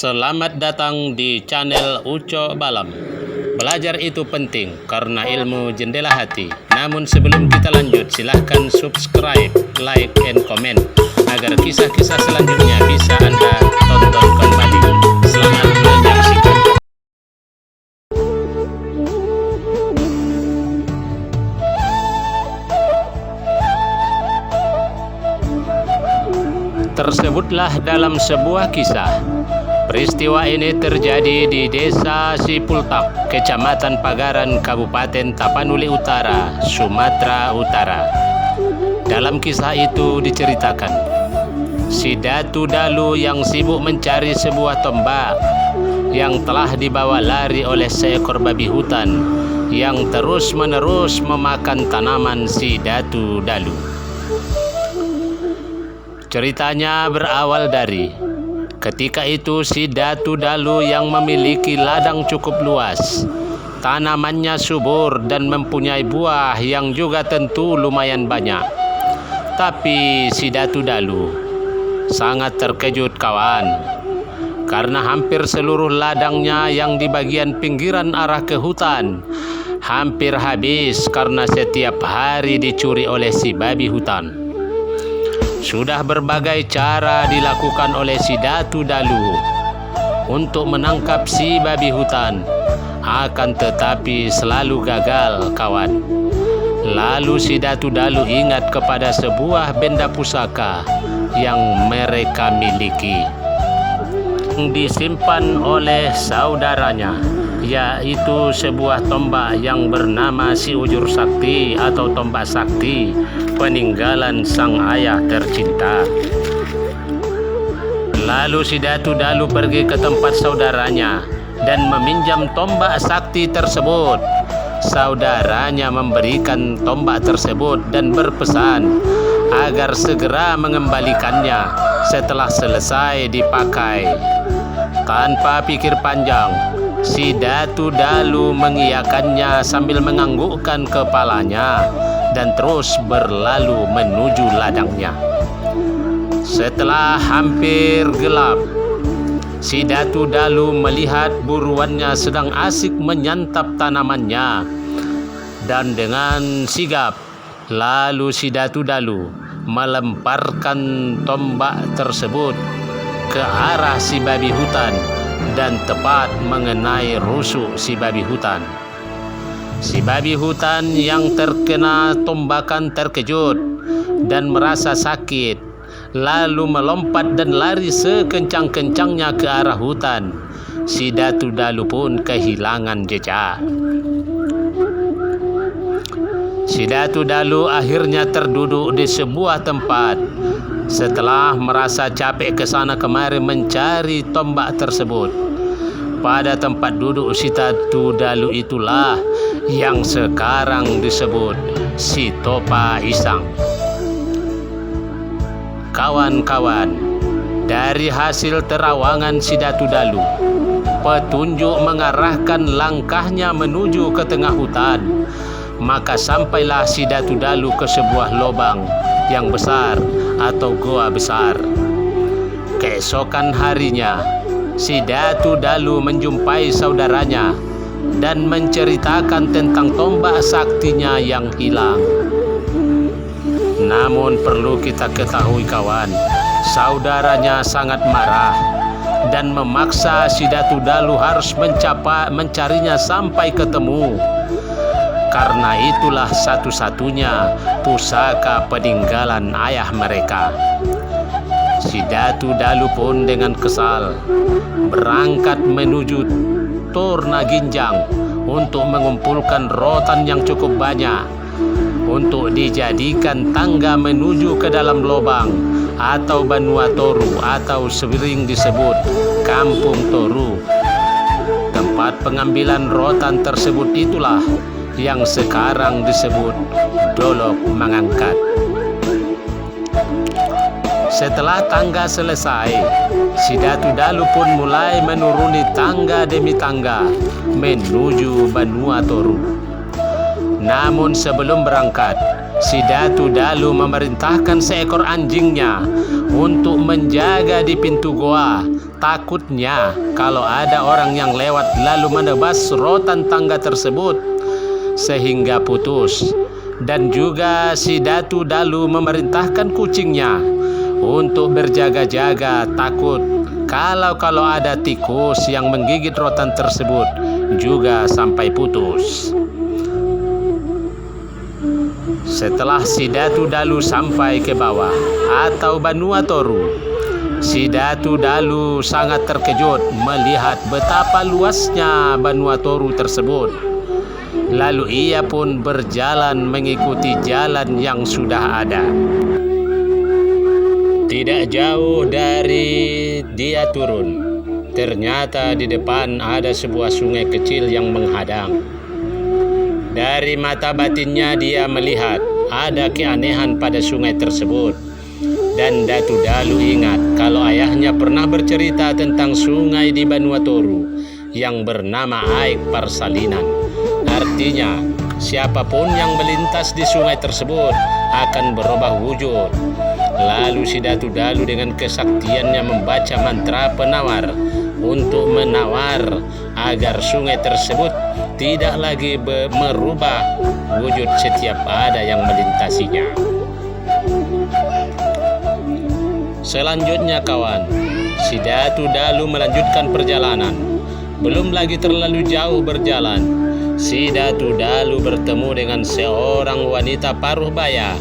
Selamat datang di channel Uco Balam. Belajar itu penting karena ilmu jendela hati. Namun sebelum kita lanjut, silahkan subscribe, like, and comment agar kisah-kisah selanjutnya bisa Anda tonton kembali. Selamat menyaksikan. Tersebutlah dalam sebuah kisah. Peristiwa ini terjadi di Desa Sipultak, Kecamatan Pagaran, Kabupaten Tapanuli Utara, Sumatera Utara. Dalam kisah itu diceritakan, si Datu Dalu yang sibuk mencari sebuah tombak yang telah dibawa lari oleh seekor babi hutan yang terus-menerus memakan tanaman si Datu Dalu. Ceritanya berawal dari ketika itu si Datu Dalu yang memiliki ladang cukup luas, tanamannya subur dan mempunyai buah yang juga tentu lumayan banyak. Tapi si Datu Dalu sangat terkejut kawan, karena hampir seluruh ladangnya yang di bagian pinggiran arah ke hutan hampir habis karena setiap hari dicuri oleh si babi hutan. Sudah berbagai cara dilakukan oleh si Datu Dalu untuk menangkap si babi hutan, akan tetapi selalu gagal kawan. Lalu si Datu Dalu ingat kepada sebuah benda pusaka yang mereka miliki, yang disimpan oleh saudaranya, yaitu sebuah tombak yang bernama Si Ujur Sakti atau tombak sakti peninggalan sang ayah tercinta. Lalu si Datu Dalu pergi ke tempat saudaranya dan meminjam tombak sakti tersebut. Saudaranya memberikan tombak tersebut dan berpesan agar segera mengembalikannya setelah selesai dipakai. Tanpa pikir panjang, si Datu Dalu mengiyakannya sambil menganggukkan kepalanya dan terus berlalu menuju ladangnya. Setelah hampir gelap, si Datu Dalu melihat buruannya sedang asik menyantap tanamannya, dan dengan sigap lalu si Datu Dalu melemparkan tombak tersebut ke arah si babi hutan dan tepat mengenai rusuk si babi hutan. Si babi hutan yang terkena tombakan terkejut dan merasa sakit, lalu melompat dan lari sekencang-kencangnya ke arah hutan. Si Datu Dalu pun kehilangan jejak. Si Datu Dalu akhirnya terduduk di sebuah tempat setelah merasa capek ke sana kemari mencari tombak tersebut. Pada tempat duduk si Datu Dalu itulah yang sekarang disebut si Topa Isang. Kawan-kawan, dari hasil terawangan si Datu Dalu, petunjuk mengarahkan langkahnya menuju ke tengah hutan. Maka sampailah si Datu Dalu ke sebuah lubang yang besar atau goa besar. Keesokan harinya, si Datu Dalu menjumpai saudaranya dan menceritakan tentang tombak saktinya yang hilang. Namun perlu kita ketahui kawan, saudaranya sangat marah dan memaksa si Datu Dalu harus mencarinya sampai ketemu. Karena itulah satu-satunya pusaka peninggalan ayah mereka. Si Datu Dalu pun dengan kesal berangkat menuju Torna Ginjang untuk mengumpulkan rotan yang cukup banyak untuk dijadikan tangga menuju ke dalam lubang atau Banua Toru, atau sering disebut Kampung Toru. Tempat pengambilan rotan tersebut itulah yang sekarang disebut Dolok Mangangkat. Setelah tangga selesai, si Datu Dalu pun mulai menuruni tangga demi tangga menuju Banua Toru. Namun sebelum berangkat, si Datu Dalu memerintahkan seekor anjingnya untuk menjaga di pintu goa takutnya kalau ada orang yang lewat lalu menebas rotan tangga tersebut sehingga putus. Dan juga si Datu Dalu memerintahkan kucingnya untuk berjaga-jaga, takut kalau ada tikus yang menggigit rotan tersebut juga sampai putus. Setelah si Datu Dalu sampai ke bawah atau Banua Toru, si Datu Dalu sangat terkejut melihat betapa luasnya Banua Toru tersebut. Lalu ia pun berjalan mengikuti jalan yang sudah ada. Tidak jauh dari dia turun, ternyata di depan ada sebuah sungai kecil yang menghadang. Dari mata batinnya dia melihat ada keanehan pada sungai tersebut. Dan Datu Dalu ingat kalau ayahnya pernah bercerita tentang sungai di Banua Toru yang bernama Aik Parsalinan. Artinya, siapapun yang melintas di sungai tersebut akan berubah wujud. Lalu si Datu Dalu dengan kesaktiannya membaca mantra penawar untuk menawar agar sungai tersebut tidak lagi merubah wujud setiap ada yang melintasinya. Selanjutnya kawan, si Datu Dalu melanjutkan perjalanan. Belum lagi terlalu jauh berjalan, si Datu Dalu bertemu dengan seorang wanita paruh baya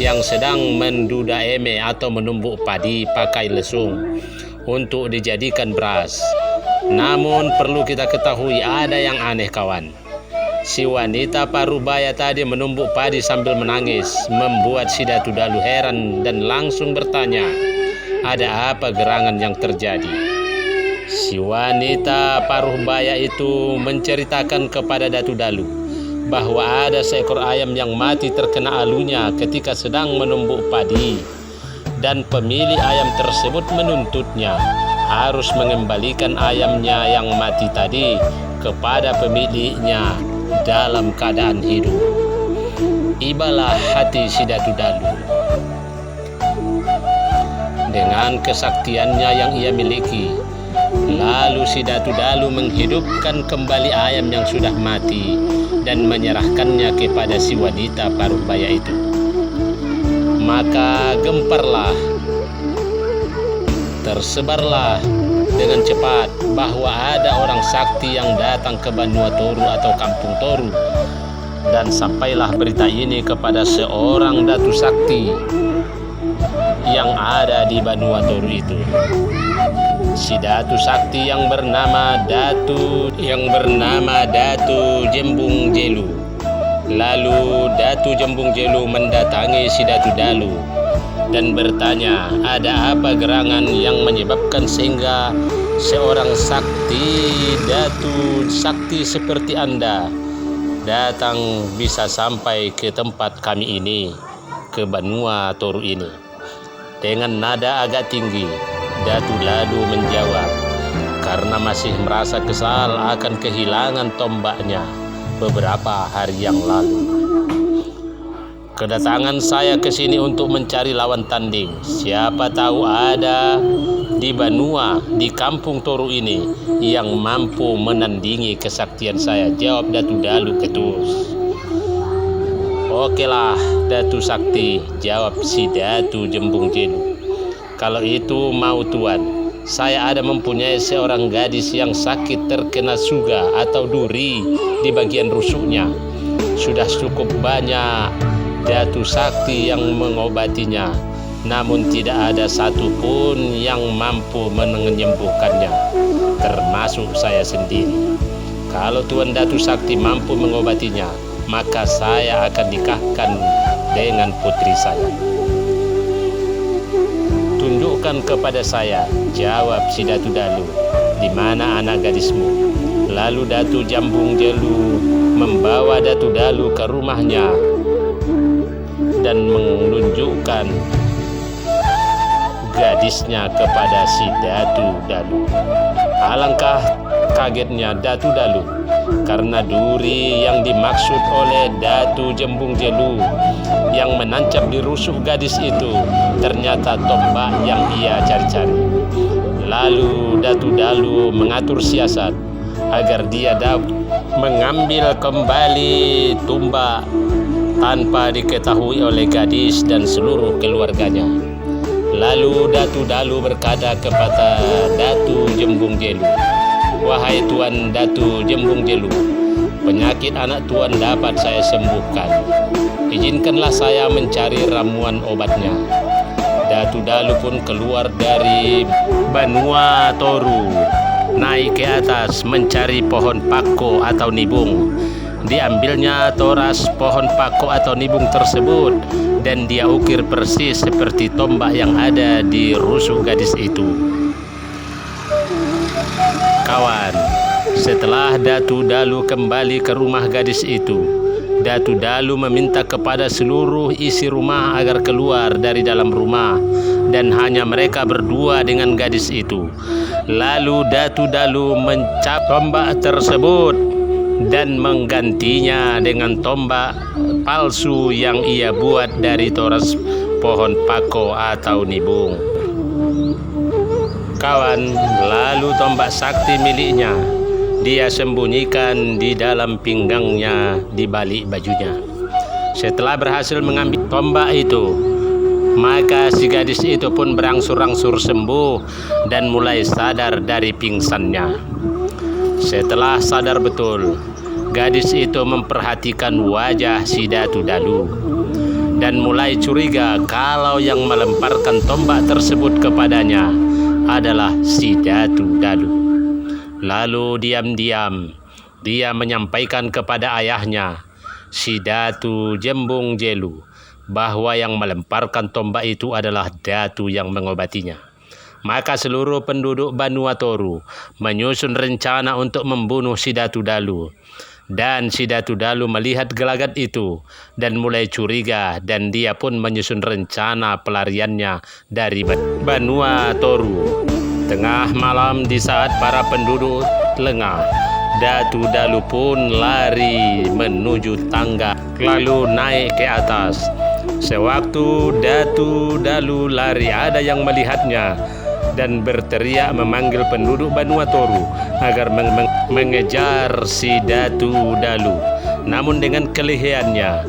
yang sedang menduda eme atau menumbuk padi pakai lesung untuk dijadikan beras. Namun perlu kita ketahui ada yang aneh kawan. Si wanita paruh baya tadi menumbuk padi sambil menangis, membuat si Datu Dalu heran dan langsung bertanya, ada apa gerangan yang terjadi? Si wanita paruh baya itu menceritakan kepada Datu Dalu bahwa ada seekor ayam yang mati terkena alunya ketika sedang menumbuk padi, dan pemilik ayam tersebut menuntutnya harus mengembalikan ayamnya yang mati tadi kepada pemiliknya dalam keadaan hidup. Ibalah hati si Datu Dalu. Dengan kesaktiannya yang ia miliki, lalu si Datu Dalu menghidupkan kembali ayam yang sudah mati dan menyerahkannya kepada si wanita paruh baya itu. Maka gemparlah, tersebarlah dengan cepat bahwa ada orang sakti yang datang ke Banua Toru atau Kampung Toru. Dan sampailah berita ini kepada seorang Datu Sakti yang ada di Banua Toru itu. Si Datu Sakti yang bernama Datu Jembung Jelu. Lalu Datu Jembung Jelu mendatangi si Datu Dalu dan bertanya, ada apa gerangan yang menyebabkan sehingga seorang Datu Sakti seperti Anda datang bisa sampai ke tempat kami ini, ke Banua Toru ini? Dengan nada agak tinggi, Datu Dalu menjawab, karena masih merasa kesal akan kehilangan tombaknya beberapa hari yang lalu. Kedatangan saya ke sini untuk mencari lawan tanding. Siapa tahu ada di Banua, di Kampung Toru ini yang mampu menandingi kesaktian saya, jawab Datu Dalu ketus. Okelah Datu Sakti, jawab si Datu Jembung Jelu. Kalau itu mau tuan, saya ada mempunyai seorang gadis yang sakit terkena suga atau duri di bagian rusuknya. Sudah cukup banyak Datu Sakti yang mengobatinya, namun tidak ada satupun yang mampu menyembuhkannya, termasuk saya sendiri. Kalau Tuan Datu Sakti mampu mengobatinya, maka saya akan nikahkan dengan putri saya. Tunjukkan kepada saya, jawab si Datu Dalu, di mana anak gadismu? Lalu Datu Jembung Jelu membawa Datu Dalu ke rumahnya dan menunjukkan gadisnya kepada si Datu Dalu. Alangkah kagetnya Datu Dalu karena duri yang dimaksud oleh Datu Jembung Jelu yang menancap di rusuk gadis itu ternyata tombak yang ia cari-cari. Lalu Datu Dalu mengatur siasat agar dia dapat mengambil kembali tombak tanpa diketahui oleh gadis dan seluruh keluarganya. Lalu Datu Dalu berkata kepada Datu Jembung Jelu, "Wahai Tuan Datu Jembung Jelu, penyakit anak Tuan dapat saya sembuhkan. Izinkanlah saya mencari ramuan obatnya." Datu Dalu pun keluar dari Banua Toru, naik ke atas mencari pohon pako atau nibung. Diambilnya toras pohon pako atau nibung tersebut dan dia ukir persis seperti tombak yang ada di rusuk gadis itu. Kawan, setelah Datu Dalu kembali ke rumah gadis itu, Datu Dalu meminta kepada seluruh isi rumah agar keluar dari dalam rumah dan hanya mereka berdua dengan gadis itu. Lalu Datu Dalu mencabut tombak tersebut dan menggantinya dengan tombak palsu yang ia buat dari toras pohon pako atau nibung. Kawan, lalu tombak sakti miliknya dia sembunyikan di dalam pinggangnya di balik bajunya. Setelah berhasil mengambil tombak itu, maka si gadis itu pun berangsur-angsur sembuh dan mulai sadar dari pingsannya. Setelah sadar betul, gadis itu memperhatikan wajah si Datu Dalu dan mulai curiga kalau yang melemparkan tombak tersebut kepadanya adalah si Datu Dalu. Lalu diam-diam dia menyampaikan kepada ayahnya, si Datu Jembung Jelu, bahwa yang melemparkan tombak itu adalah Datu yang mengobatinya. Maka seluruh penduduk Banua Toru menyusun rencana untuk membunuh si Datu Dalu. Dan si Datu Dalu melihat gelagat itu dan mulai curiga, dan dia pun menyusun rencana pelariannya dari Banua Toru. Tengah malam di saat para penduduk lengah, Datu Dalu pun lari menuju tangga lalu naik ke atas. Sewaktu Datu Dalu lari, ada yang melihatnya dan berteriak memanggil penduduk Banua Toru agar mengejar si Datu Dalu. Namun dengan kelihayannya,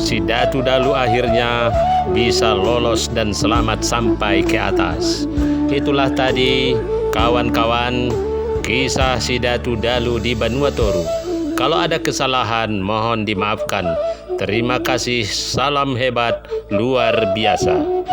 si Datu Dalu akhirnya bisa lolos dan selamat sampai ke atas. Itulah tadi kawan-kawan kisah si Datu Dalu di Banua Toru. Kalau ada kesalahan mohon dimaafkan. Terima kasih, salam hebat luar biasa.